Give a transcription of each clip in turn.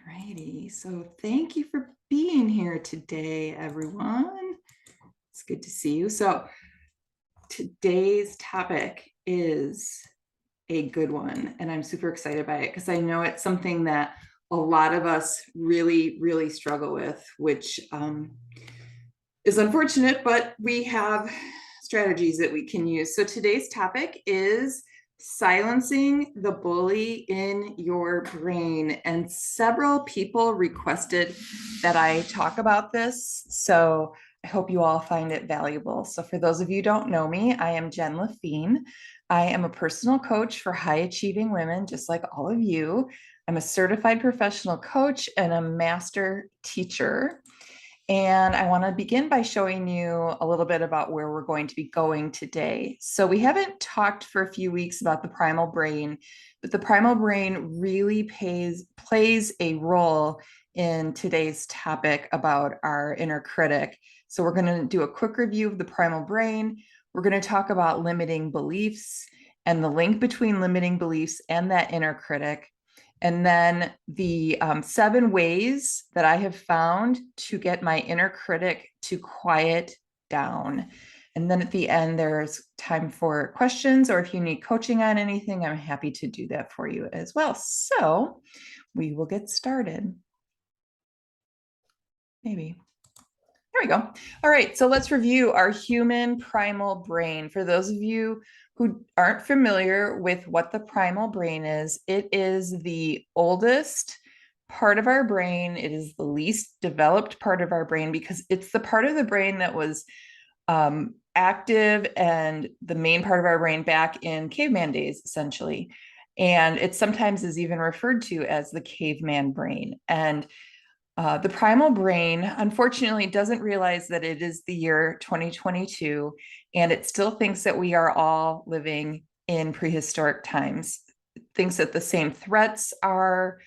Alrighty, so thank you for being here today, everyone. It's good to see you. So today's topic is a good one, and I'm super excited by it because I know it's something that a lot of us really struggle with, which is unfortunate, but we have strategies that we can use. So today's topic is silencing the bully in your brain. And several people requested that I talk about this. So I hope you all find it valuable. So for those of you who don't know me, I am Jen Laffin. I am a personal coach for high achieving women, just like all of you. I'm a certified professional coach and a master teacher. And I want to begin by showing you a little bit about where we're going to be going today. So we haven't talked for a few weeks about the primal brain, but the primal brain really plays a role in today's topic about our inner critic. So we're going to do a quick review of the primal brain. We're going to talk about limiting beliefs and the link between limiting beliefs and that inner critic. And then the 7 ways that I have found to get my inner critic to quiet down. And then at the end, there's time for questions, or if you need coaching on anything, I'm happy to do that for you as well. So we will get started. Maybe. There we go. All right, so let's review our human primal brain. For those of you who aren't familiar with what the primal brain is, it is the oldest part of our brain. It is the least developed part of our brain because it's the part of the brain that was active and the main part of our brain back in caveman days, essentially. And it sometimes is even referred to as the caveman brain. And the primal brain, unfortunately, doesn't realize that it is the year 2022, and it still thinks that we are all living in prehistoric times. It thinks that the same threats are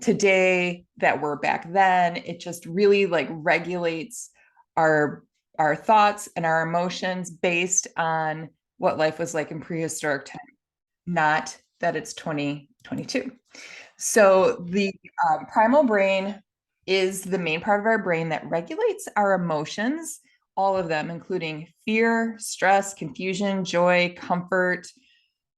today that were back then. It just really regulates our thoughts and our emotions based on what life was like in prehistoric time, not that it's 2022. So the primal brain is the main part of our brain that regulates our emotions, all of them, including fear, stress, confusion, joy, comfort,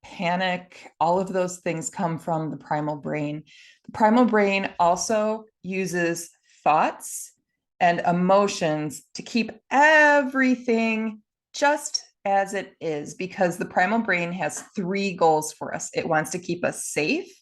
panic. All of those things come from the primal brain. The primal brain also uses thoughts and emotions to keep everything just as it is, because the primal brain has 3 goals for us. It wants to keep us safe,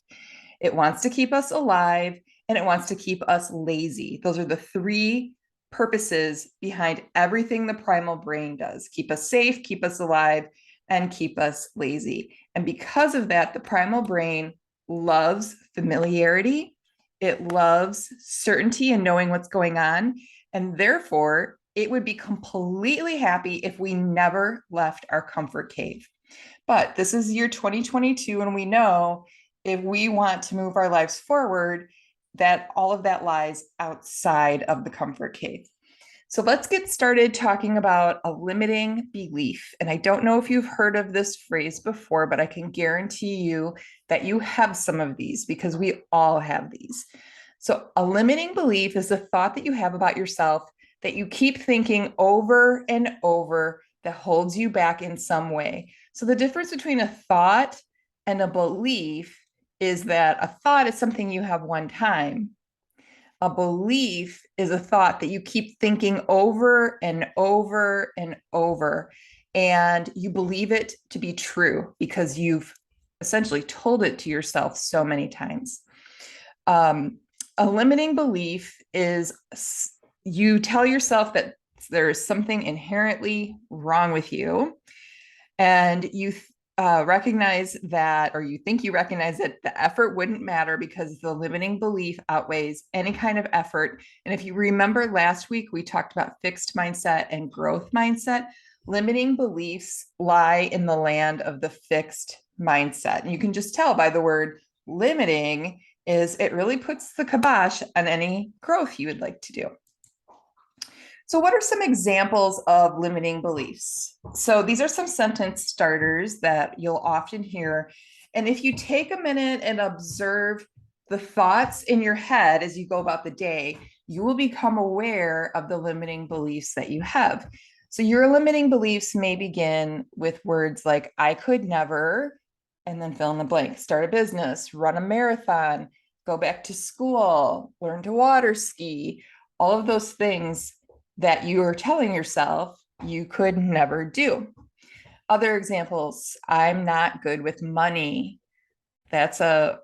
it wants to keep us alive, and it wants to keep us lazy. Those are the 3 purposes behind everything the primal brain does: keep us safe, keep us alive, and keep us lazy. And because of that, the primal brain loves familiarity. It loves certainty and knowing what's going on. And therefore, it would be completely happy if we never left our comfort cave. But this is year 2022, and we know if we want to move our lives forward, that all of that lies outside of the comfort cave. So let's get started talking about a limiting belief. And I don't know if you've heard of this phrase before, but I can guarantee you that you have some of these because we all have these. So a limiting belief is a thought that you have about yourself that you keep thinking over and over that holds you back in some way. So the difference between a thought and a belief is that a thought is something you have one time. A belief is a thought that you keep thinking over and over and over, and you believe it to be true because you've essentially told it to yourself so many times. A limiting belief is you tell yourself that there is something inherently wrong with you, and you recognize that, or you think you recognize that the effort wouldn't matter because the limiting belief outweighs any kind of effort. And if you remember last week, we talked about fixed mindset and growth mindset. Limiting beliefs lie in the land of the fixed mindset. And you can just tell by the word limiting is it really puts the kibosh on any growth you would like to do. So what are some examples of limiting beliefs? So these are some sentence starters that you'll often hear. And if you take a minute and observe the thoughts in your head as you go about the day, you will become aware of the limiting beliefs that you have. So your limiting beliefs may begin with words like, I could never, and then fill in the blank, start a business, run a marathon, go back to school, learn to water ski, all of those things that you are telling yourself you could never do. Other examples, I'm not good with money. That's a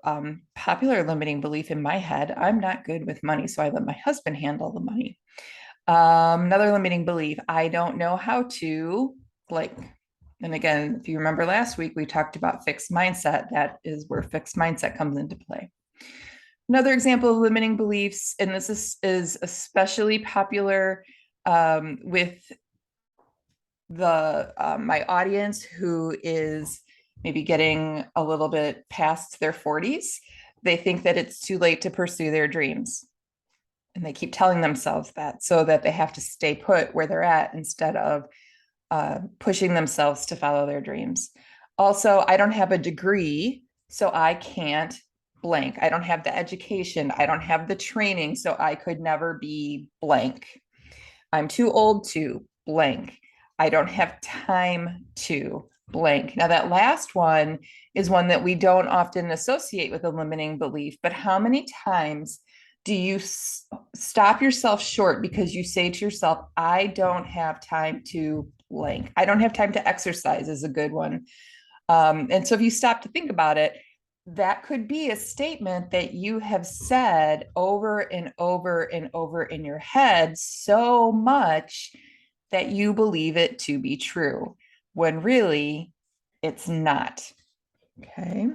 popular limiting belief in my head. I'm not good with money, so I let my husband handle the money. Another limiting belief, I don't know how to, like, and again, if you remember last week, we talked about fixed mindset. That is where fixed mindset comes into play. Another example of limiting beliefs, and this is especially popular with my audience who is maybe getting a little bit past their 40s. They think that it's too late to pursue their dreams. And they keep telling themselves that so that they have to stay put where they're at instead of pushing themselves to follow their dreams. Also, I don't have a degree, so I can't blank. I don't have the education. I don't have the training, so I could never be blank. I'm too old to blank. I don't have time to blank. Now, that last one is one that we don't often associate with a limiting belief, but how many times do you stop yourself short because you say to yourself, I don't have time to blank? I don't have time to exercise is a good one. And so if you stop to think about it, that could be a statement that you have said over and over and over in your head so much that you believe it to be true, when really it's not. Okay.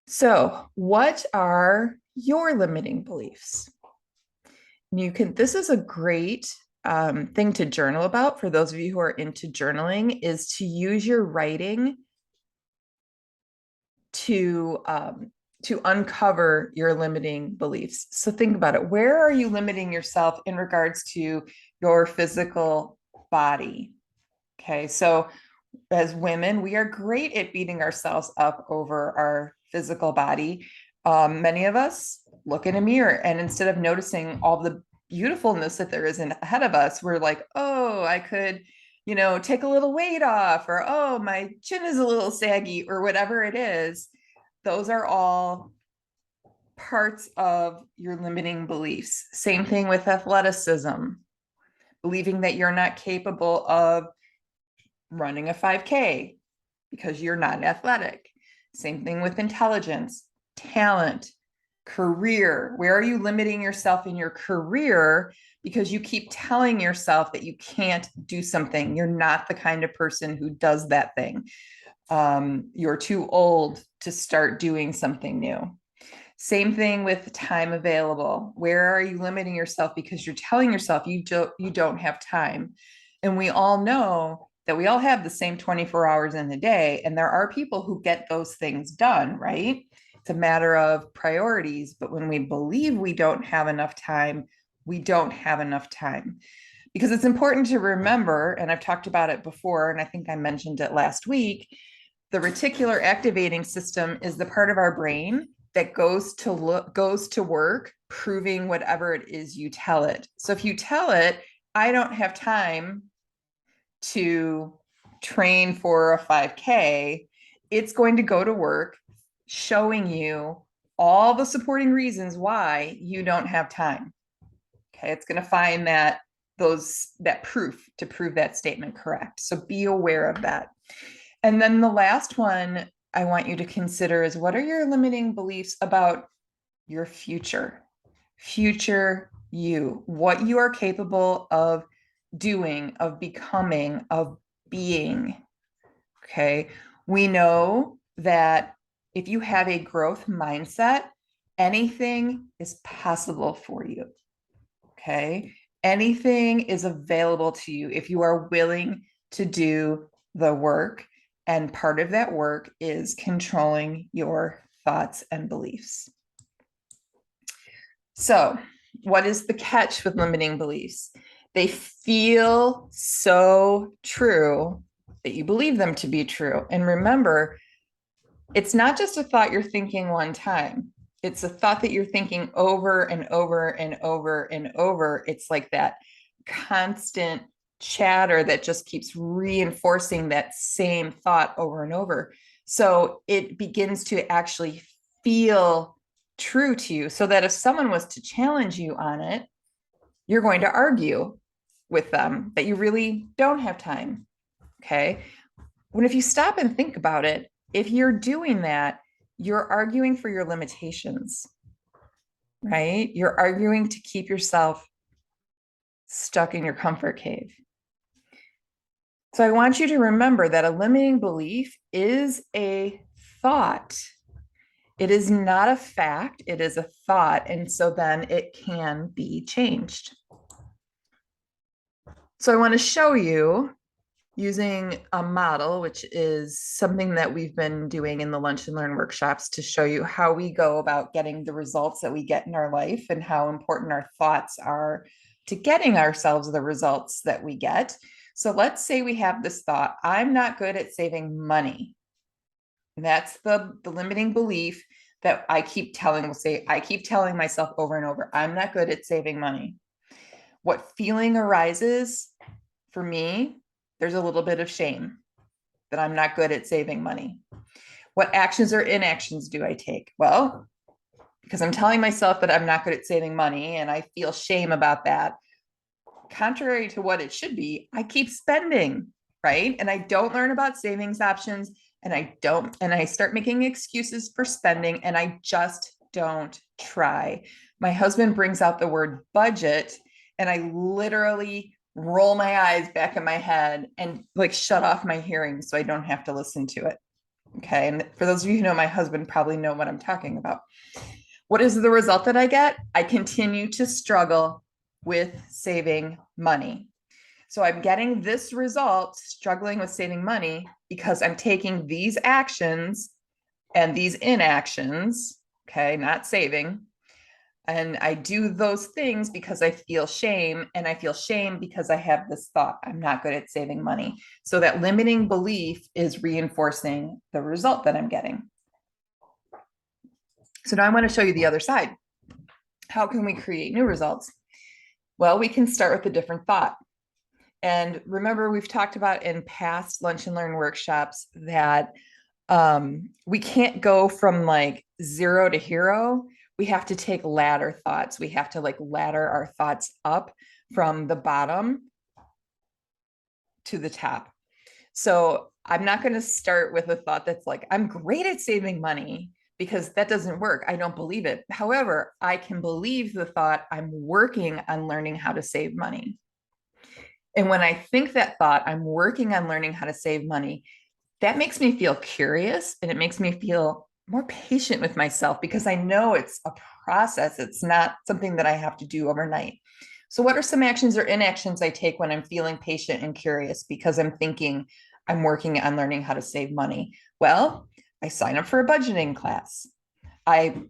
So, what are your limiting beliefs? This is a great thing to journal about for those of you who are into journaling, is to use your writing to uncover your limiting beliefs. So think about it. Where are you limiting yourself in regards to your physical body? Okay, so as women, we are great at beating ourselves up over our physical body. Many of us look in a mirror, and instead of noticing all the beautifulness that there is ahead of us, we're like, oh, I could, take a little weight off, or oh, my chin is a little saggy, or whatever it is. Those are all parts of your limiting beliefs. Same thing with athleticism, believing that you're not capable of running a 5K because you're not athletic. Same thing with intelligence, talent, career. Where are you limiting yourself in your career because you keep telling yourself that you can't do something? You're not the kind of person who does that thing. You're too old to start doing something new. Same thing with time available. Where are you limiting yourself because you're telling yourself you don't have time? And we all know that we all have the same 24 hours in a day, and there are people who get those things done, right? It's a matter of priorities, but when we believe we don't have enough time, we don't have enough time. Because it's important to remember, and I've talked about it before, and I think I mentioned it last week, the reticular activating system is the part of our brain that goes to work proving whatever it is you tell it. So if you tell it, I don't have time to train for a 5K, it's going to go to work showing you all the supporting reasons why you don't have time. Okay, it's going to find that proof to prove that statement correct. So be aware of that. And then the last one I want you to consider is, what are your limiting beliefs about your future you, what you are capable of doing, of becoming, of being? Okay. We know that if you have a growth mindset, anything is possible for you. Okay. Anything is available to you if you are willing to do the work. And part of that work is controlling your thoughts and beliefs. So, what is the catch with limiting beliefs? They feel so true that you believe them to be true. And remember, it's not just a thought you're thinking one time. It's a thought that you're thinking over and over and over and over. It's like that constant chatter that just keeps reinforcing that same thought over and over. So it begins to actually feel true to you, so that if someone was to challenge you on it, you're going to argue with them that you really don't have time. Okay. When if you stop and think about it, if you're doing that, you're arguing for your limitations, right? You're arguing to keep yourself stuck in your comfort cave. So I want you to remember that a limiting belief is a thought. It is not a fact, it is a thought. And so then it can be changed. So I want to show you using a model, which is something that we've been doing in the Lunch and Learn workshops, to show you how we go about getting the results that we get in our life and how important our thoughts are to getting ourselves the results that we get. So let's say we have this thought, I'm not good at saving money. And that's the limiting belief that I keep telling myself over and over, I'm not good at saving money. What feeling arises for me? There's a little bit of shame that I'm not good at saving money. What actions or inactions do I take? Well, because I'm telling myself that I'm not good at saving money and I feel shame about that, contrary to what it should be, I keep spending, right? And I don't learn about savings options, and I start making excuses for spending, and I just don't try. My husband brings out the word budget, and I literally roll my eyes back in my head and like shut off my hearing so I don't have to listen to it. Okay. And for those of you who know my husband, probably know what I'm talking about. What is the result that I get? I continue to struggle with saving money. So I'm getting this result, struggling with saving money, because I'm taking these actions and these inactions, okay, not saving. And I do those things because I feel shame, and I feel shame because I have this thought, I'm not good at saving money. So that limiting belief is reinforcing the result that I'm getting. So now I want to show you the other side. How can we create new results? Well, we can start with a different thought. And remember, we've talked about in past Lunch and Learn workshops that we can't go from like 0 to hero. We have to take ladder thoughts. We have to like ladder our thoughts up from the bottom to the top. So I'm not going to start with a thought that's like, I'm great at saving money, because that doesn't work. I don't believe it. However, I can believe the thought, I'm working on learning how to save money. And when I think that thought, I'm working on learning how to save money, that makes me feel curious, and it makes me feel more patient with myself, because I know it's a process. It's not something that I have to do overnight. So what are some actions or inactions I take when I'm feeling patient and curious because I'm thinking I'm working on learning how to save money? Well, I sign up for a budgeting class. I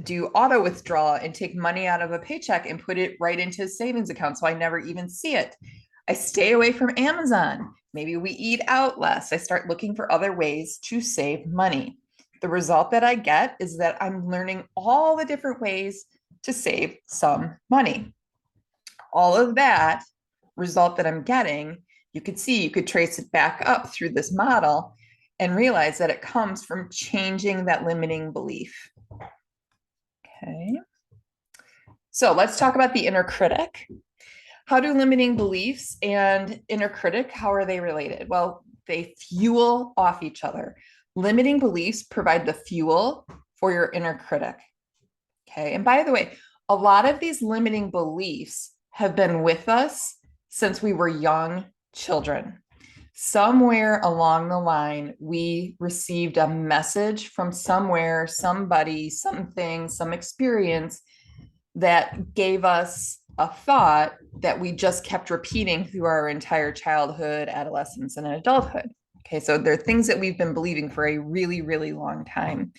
do auto withdrawal and take money out of a paycheck and put it right into a savings account so I never even see it. I stay away from Amazon. Maybe we eat out less. I start looking for other ways to save money. The result that I get is that I'm learning all the different ways to save some money. All of that result that I'm getting, you could trace it back up through this model and realize that it comes from changing that limiting belief. Okay. So let's talk about the inner critic. How do limiting beliefs and inner critic, how are they related? Well, they fuel off each other. Limiting beliefs provide the fuel for your inner critic. Okay. And by the way, a lot of these limiting beliefs have been with us since we were young children. Somewhere along the line, we received a message from somewhere, somebody, something, some experience that gave us a thought that we just kept repeating through our entire childhood, adolescence, and adulthood. Okay, so there are things that we've been believing for a really, really long time.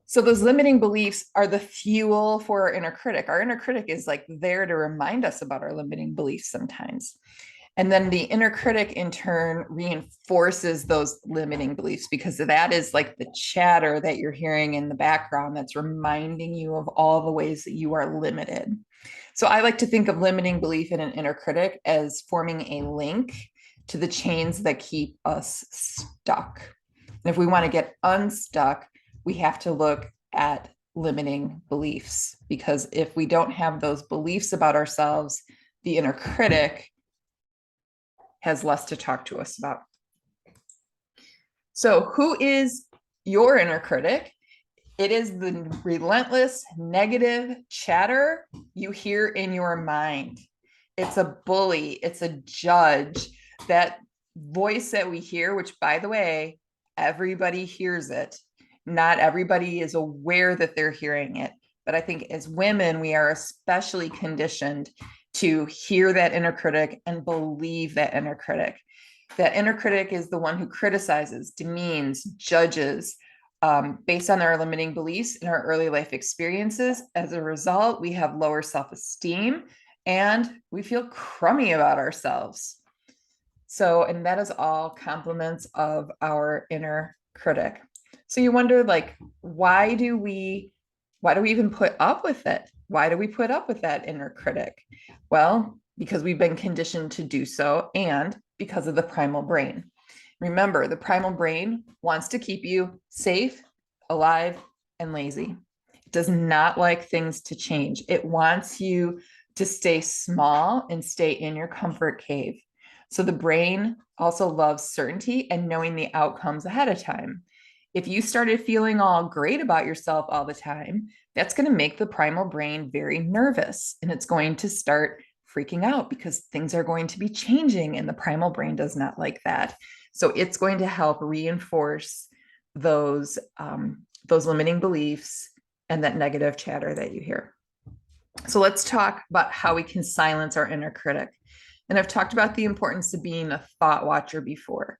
So those limiting beliefs are the fuel for our inner critic. Our inner critic is like there to remind us about our limiting beliefs sometimes. And then the inner critic in turn reinforces those limiting beliefs because that is like the chatter that you're hearing in the background that's reminding you of all the ways that you are limited. So I like to think of limiting belief in an inner critic as forming a link to the chains that keep us stuck. And if we want to get unstuck, we have to look at limiting beliefs, because if we don't have those beliefs about ourselves, the inner critic has less to talk to us about. So, who is your inner critic? It is the relentless negative chatter you hear in your mind. It's a bully, it's a judge. That voice that we hear, which, by the way, everybody hears it. Not everybody is aware that they're hearing it. But I think as women, we are especially conditioned to hear that inner critic and believe that inner critic. That inner critic is the one who criticizes, demeans, judges, based on our limiting beliefs in our early life experiences. As a result, we have lower self-esteem and we feel crummy about ourselves. So, and that is all compliments of our inner critic. So you wonder, like, why do we even put up with it? Why do we put up with that inner critic? Well, because we've been conditioned to do so, and because of the primal brain. Remember, the primal brain wants to keep you safe, alive, and lazy. It does not like things to change. It wants you to stay small and stay in your comfort cave. So the brain also loves certainty and knowing the outcomes ahead of time. If you started feeling all great about yourself all the time, that's going to make the primal brain very nervous, and it's going to start freaking out because things are going to be changing, and the primal brain does not like that. So it's going to help reinforce those limiting beliefs and that negative chatter that you hear. So let's talk about how we can silence our inner critic. And I've talked about the importance of being a thought watcher before.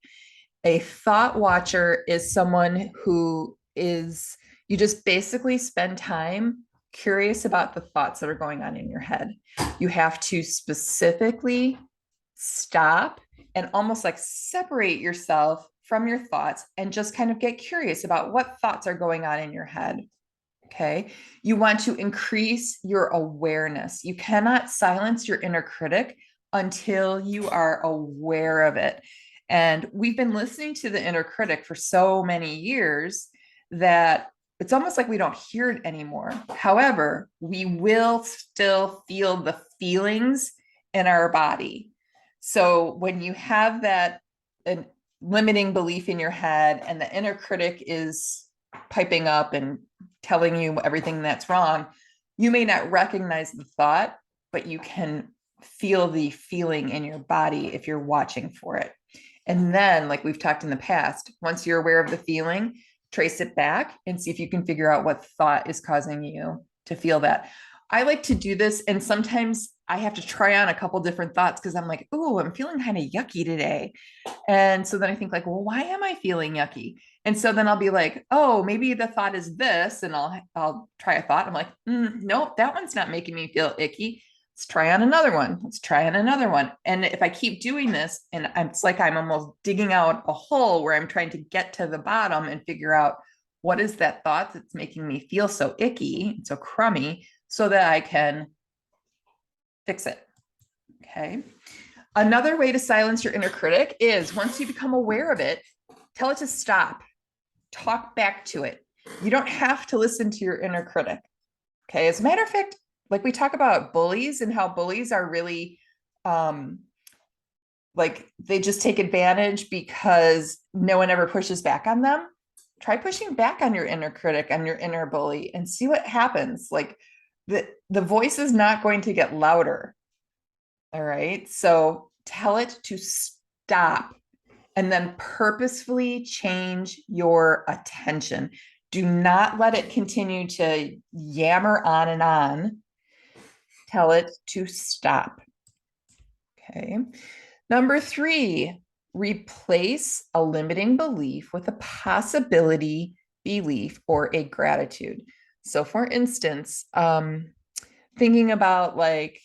A thought watcher is someone who is, you just basically spend time curious about the thoughts that are going on in your head. You have to specifically stop and almost like separate yourself from your thoughts and just kind of get curious about what thoughts are going on in your head. Okay. You want to increase your awareness. You cannot silence your inner critic until you are aware of it. And we've been listening to the inner critic for so many years that it's almost like we don't hear it anymore. However, we will still feel the feelings in our body. So when you have that limiting belief in your head and the inner critic is piping up and telling you everything that's wrong, you may not recognize the thought, but you can feel the feeling in your body if you're watching for it. And then, like we've talked in the past, once you're aware of the feeling, trace it back and see if you can figure out what thought is causing you to feel that. I like to do this, and sometimes I have to try on a couple different thoughts because I'm like, oh, I'm feeling kind of yucky today. And so then I think like, well, why am I feeling yucky? And so then I'll be like, oh, maybe the thought is this, and I'll try a thought. I'm like, nope, that one's not making me feel icky. Let's try on another one. Let's try on another one. And if I keep doing this, and it's like I'm almost digging out a hole where I'm trying to get to the bottom and figure out what is that thought that's making me feel so icky, so crummy, so that I can fix it. Okay. Another way to silence your inner critic is once you become aware of it, tell it to stop, talk back to it. You don't have to listen to your inner critic. Okay. As a matter of fact, like we talk about bullies and how bullies are really like they just take advantage because no one ever pushes back on them. Try pushing back on your inner critic, on your inner bully, and see what happens. Like the voice is not going to get louder. All right. So tell it to stop and then purposefully change your attention. Do not let it continue to yammer on and on. Tell it to stop. Okay. Number 3, replace a limiting belief with a possibility belief or a gratitude. So for instance, thinking about like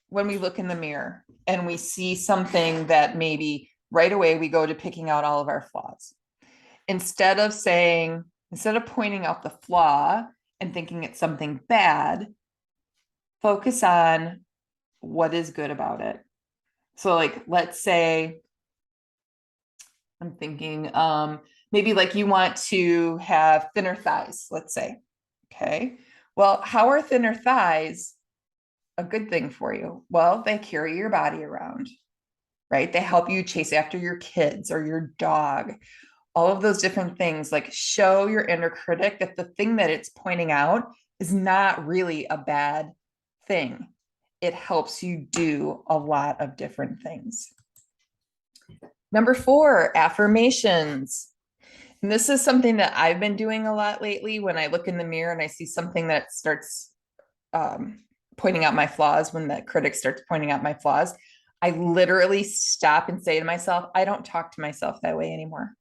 when we look in the mirror and we see something that maybe right away we go to picking out all of our flaws. Instead of pointing out the flaw and thinking it's something bad, focus on what is good about it. So like, let's say, I'm thinking, maybe like you want to have thinner thighs, let's say. Okay. Well, how are thinner thighs a good thing for you? Well, they carry your body around, right? They help you chase after your kids or your dog, all of those different things. Like, show your inner critic that the thing that it's pointing out is not really a bad thing. It helps you do a lot of different things. Number 4, affirmations. And this is something that I've been doing a lot lately. When I look in the mirror and I see something that starts pointing out my flaws, when the critic starts pointing out my flaws, I literally stop and say to myself, I don't talk to myself that way anymore.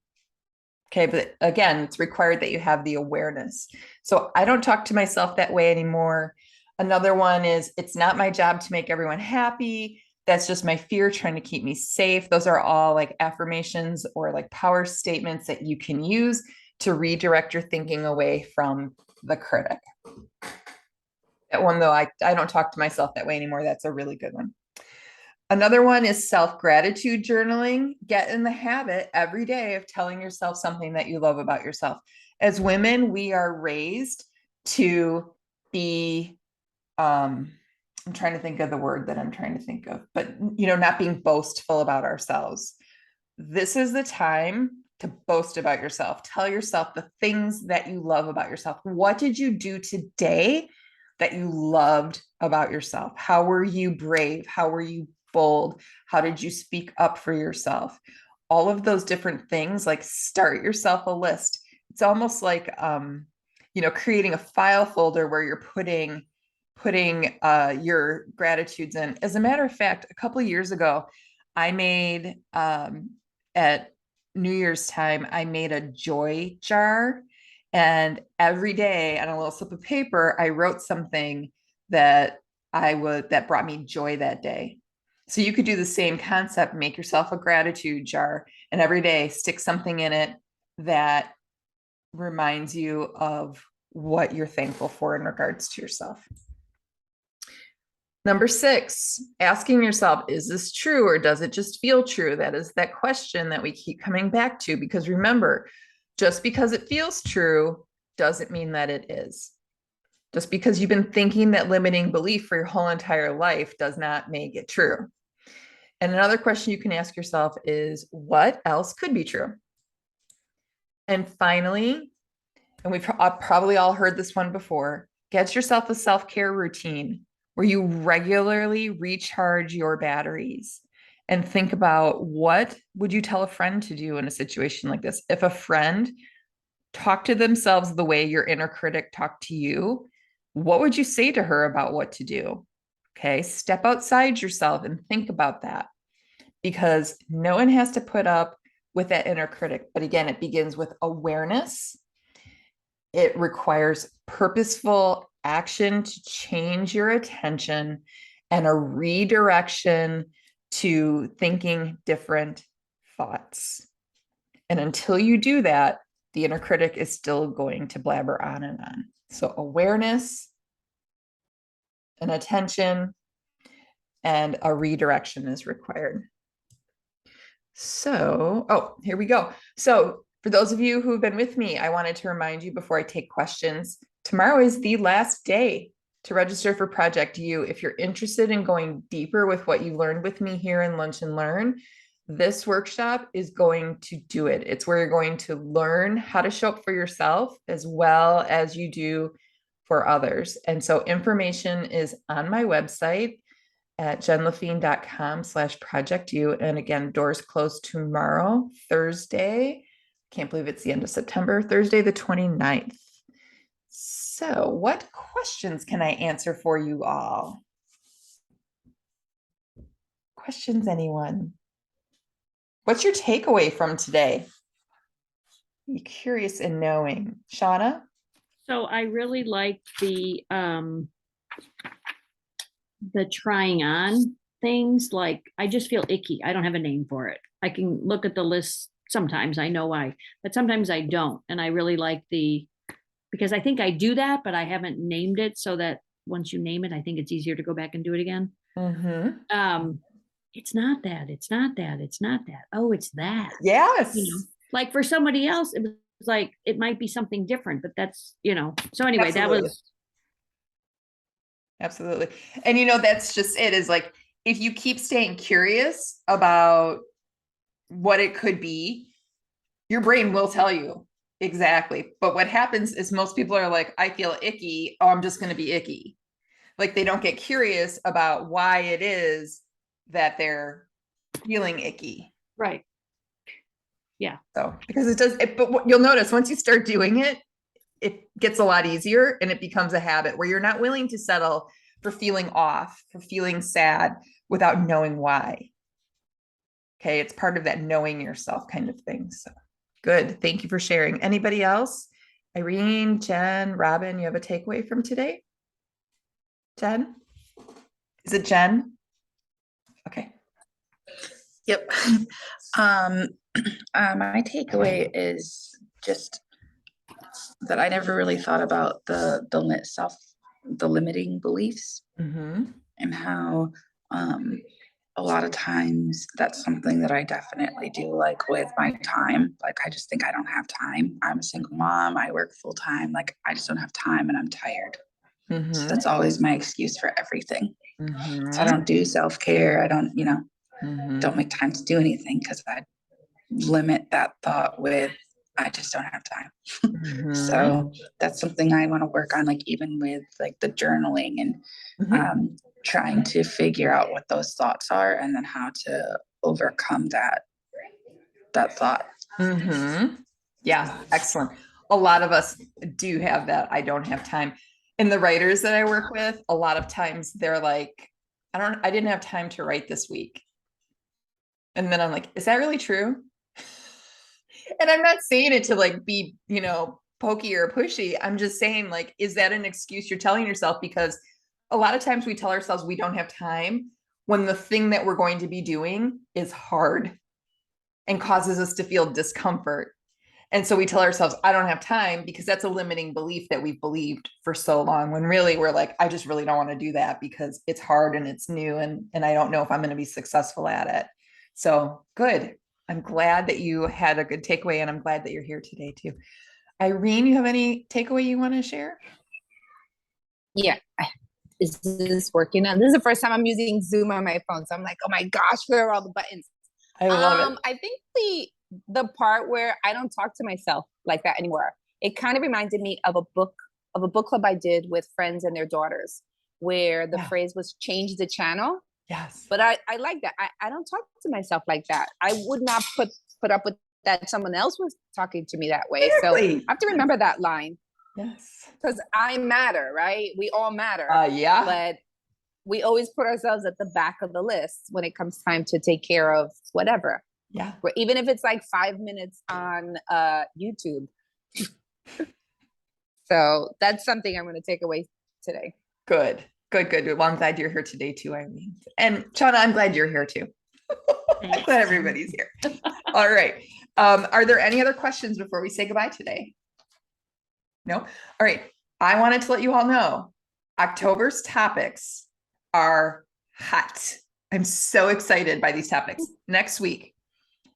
Okay, but again, it's required that you have the awareness. So I don't talk to myself that way anymore. Another one is, it's not my job to make everyone happy. That's just my fear trying to keep me safe. Those are all like affirmations or like power statements that you can use to redirect your thinking away from the critic. That one, though, I don't talk to myself that way anymore. That's a really good one. Another one is self-gratitude journaling. Get in the habit every day of telling yourself something that you love about yourself. As women, we are raised to be, I'm trying to think of the word that I'm trying to think of, but not being boastful about ourselves. This is the time to boast about yourself. Tell yourself the things that you love about yourself. What did you do today that you loved about yourself? How were you brave? How were you bold? How did you speak up for yourself? All of those different things, like, start yourself a list. It's almost like, creating a file folder where you're putting your gratitudes in. As a matter of fact, a couple of years ago, I made, at New Year's time, I made a joy jar. And every day on a little slip of paper, I wrote something that brought me joy that day. So you could do the same concept, make yourself a gratitude jar, and every day stick something in it that reminds you of what you're thankful for in regards to yourself. Number 6, asking yourself, is this true or does it just feel true? That is that question that we keep coming back to, because remember, just because it feels true doesn't mean that it is. Just because you've been thinking that limiting belief for your whole entire life does not make it true. And another question you can ask yourself is, what else could be true? And finally, and we've probably all heard this one before, get yourself a self-care routine where you regularly recharge your batteries, and think about, what would you tell a friend to do in a situation like this? If a friend talked to themselves the way your inner critic talked to you, what would you say to her about what to do? Okay, step outside yourself and think about that, because no one has to put up with that inner critic. But again, it begins with awareness. It requires purposeful action to change your attention and a redirection to thinking different thoughts. And until you do that, the inner critic is still going to blabber on and on. So awareness and attention and a redirection is required. So, here we go. So for those of you who've been with me, I wanted to remind you before I take questions, tomorrow is the last day to register for Project U. If you're interested in going deeper with what you learned with me here in Lunch and Learn, this workshop is going to do it. It's where you're going to learn how to show up for yourself as well as you do for others. And so information is on my website at jenlaffin.com/projectu. And again, doors close tomorrow, Thursday. Can't believe it's the end of September, Thursday, the 29th. So what questions can I answer for you all? Questions, anyone? What's your takeaway from today? Be curious in knowing. Shauna? So I really like the trying on things like I just feel icky. I don't have a name for it. I can look at the list sometimes, I know why, but sometimes I don't. And I really like because I think I do that, but I haven't named it, so that once you name it, I think it's easier to go back and do it again. Um, it's not that, it's not that, it's not that. Oh, it's that. Yes. Like for somebody else, it was like it might be something different, but that's, so anyway, that Absolutely. was Absolutely. And that's just it, is like, if you keep staying curious about what it could be, your brain will tell you exactly. But what happens is most people are like, I feel icky. Oh, I'm just going to be icky. Like they don't get curious about why it is that they're feeling icky. right. Yeah. So, because it does, but what you'll notice once you start doing it, it gets a lot easier and it becomes a habit where you're not willing to settle for feeling off, for feeling sad without knowing why. Okay. It's part of that knowing yourself kind of thing. So good. Thank you for sharing. Anybody else? Irene, Jen, Robin, you have a takeaway from today? Jen? Is it Jen? Okay. Yep. My takeaway is just that I never really thought about the limiting beliefs, and how a lot of times that's something that I definitely do, like with my time. Like I just think I don't have time. I'm a single mom. I work full time. Like I just don't have time and I'm tired. So that's always my excuse for everything. So I don't do self-care. I don't, don't make time to do anything because I limit that thought with, I just don't have time. So that's something I want to work on, like even with like the journaling and trying to figure out what those thoughts are and then how to overcome that thought. Yeah, excellent. A lot of us do have that. I don't have time. And the writers that I work with, a lot of times they're like, I didn't have time to write this week. And then I'm like, is that really true? And I'm not saying it to like be, pokey or pushy. I'm just saying, like, is that an excuse you're telling yourself? Because a lot of times we tell ourselves we don't have time when the thing that we're going to be doing is hard and causes us to feel discomfort. And so we tell ourselves, I don't have time, because that's a limiting belief that we've believed for so long, when really we're like, I just really don't want to do that because it's hard and it's new and I don't know if I'm going to be successful at it. So good. I'm glad that you had a good takeaway, and I'm glad that you're here today too. Irene, you have any takeaway you want to share? Yeah. Is this working now? This is the first time I'm using Zoom on my phone. So I'm like, oh my gosh, where are all the buttons? I love it. I think the part where I don't talk to myself like that anymore, it kind of reminded me of a book club I did with friends and their daughters, where the phrase was change the channel. Yes. But I like that. I don't talk to myself like that. I would not put up with that someone else was talking to me that way. Exactly. So I have to remember that line. Yes. Because I matter, right? We all matter. Yeah. But we always put ourselves at the back of the list when it comes time to take care of whatever. Yeah. Or even if it's like 5 minutes on YouTube. So that's something I'm going to take away today. Good. Well, I'm glad you're here today too, Irene. And Shauna, I'm glad you're here too. I'm glad everybody's here. All right. Are there any other questions before we say goodbye today? No? All right. I wanted to let you all know October's topics are hot. I'm so excited by these topics. Next week,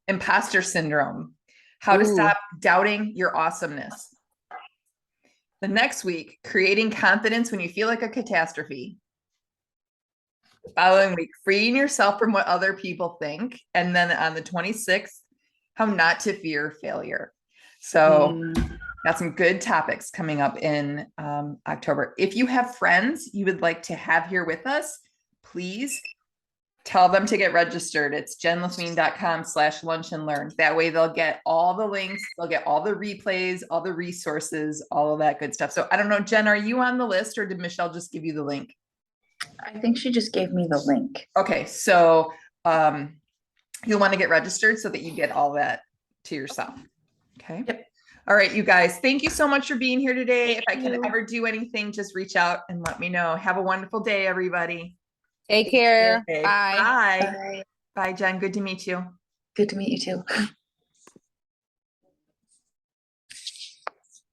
imposter syndrome, how to stop doubting your awesomeness. The next week, creating confidence when you feel like a catastrophe. The following week, freeing yourself from what other people think. And then on the 26th, how not to fear failure. So got some good topics coming up in October. If you have friends you would like to have here with us, please tell them to get registered. It's jenlaffin.com/lunchandlearn. That way they'll get all the links, they'll get all the replays, all the resources, all of that good stuff. So I don't know, Jen, are you on the list or did Michelle just give you the link? I think she just gave me the link. Okay, so you'll want to get registered so that you get all that to yourself. Okay. Yep. All right, you guys, thank you so much for being here today. If I can ever do anything, just reach out and let me know. Have a wonderful day, everybody. Take care. Okay, Bye. Bye. Bye. Bye, Jen. Good to meet you. Good to meet you too.